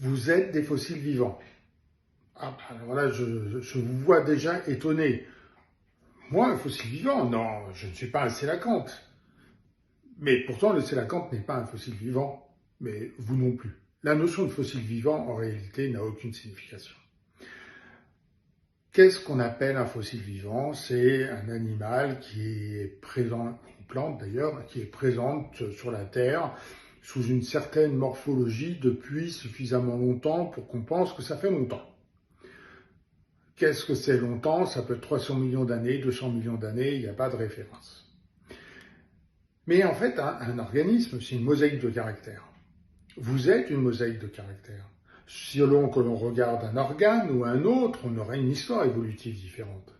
vous êtes des fossiles vivants. Ah, alors là, je vous vois déjà étonné. Moi, un fossile vivant? Non, je ne suis pas un sélacanthe. Mais pourtant, le sélacanthe n'est pas un fossile vivant, mais vous non plus. La notion de fossile vivant, en réalité, n'a aucune signification. Qu'est-ce qu'on appelle un fossile vivant? C'est un animal qui est présent, une plante d'ailleurs, qui est présente sur la Terre sous une certaine morphologie depuis suffisamment longtemps pour qu'on pense que ça fait longtemps. Qu'est-ce que c'est longtemps? Ça peut être 300 millions d'années, 200 millions d'années, il n'y a pas de référence. Mais en fait, un organisme, c'est une mosaïque de caractères. Vous êtes une mosaïque de caractères. Selon que l'on regarde un organe ou un autre, on aura une histoire évolutive différente.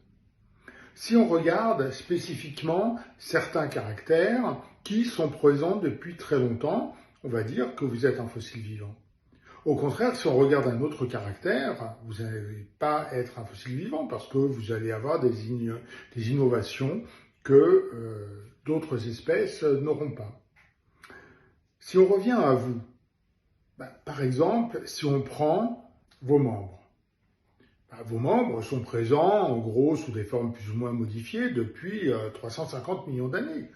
Si on regarde spécifiquement certains caractères qui sont présents depuis très longtemps, on va dire que vous êtes un fossile vivant. Au contraire, si on regarde un autre caractère, vous n'allez pas être un fossile vivant parce que vous allez avoir des innovations que d'autres espèces n'auront pas. Si on revient à vous, par exemple, si on prend vos membres, vos membres sont présents en gros sous des formes plus ou moins modifiées depuis 350 millions d'années.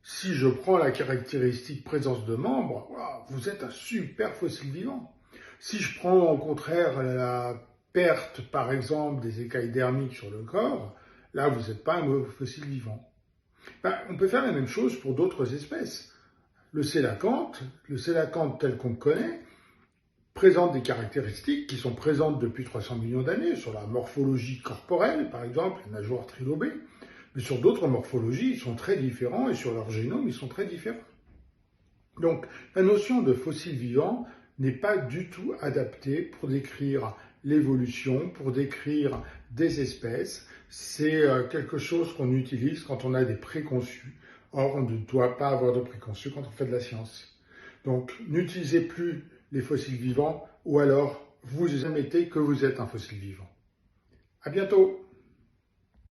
Si je prends la caractéristique présence de membres, vous êtes un super fossile vivant. Si je prends au contraire la perte, par exemple, des écailles dermiques sur le corps, là, vous n'êtes pas un fossile vivant. On peut faire la même chose pour d'autres espèces. Le sélacanthe tel qu'on le connaît, présente des caractéristiques qui sont présentes depuis 300 millions d'années sur la morphologie corporelle, par exemple, la nageoire trilobée, mais sur d'autres morphologies, ils sont très différents et sur leur génome, ils sont très différents. Donc, la notion de fossile vivant n'est pas du tout adaptée pour décrire l'évolution, pour décrire des espèces. C'est quelque chose qu'on utilise quand on a des préconçus. Or, on ne doit pas avoir de préconçus quand on fait de la science. Donc, n'utilisez plus les fossiles vivants ou alors vous admettez que vous êtes un fossile vivant. À bientôt!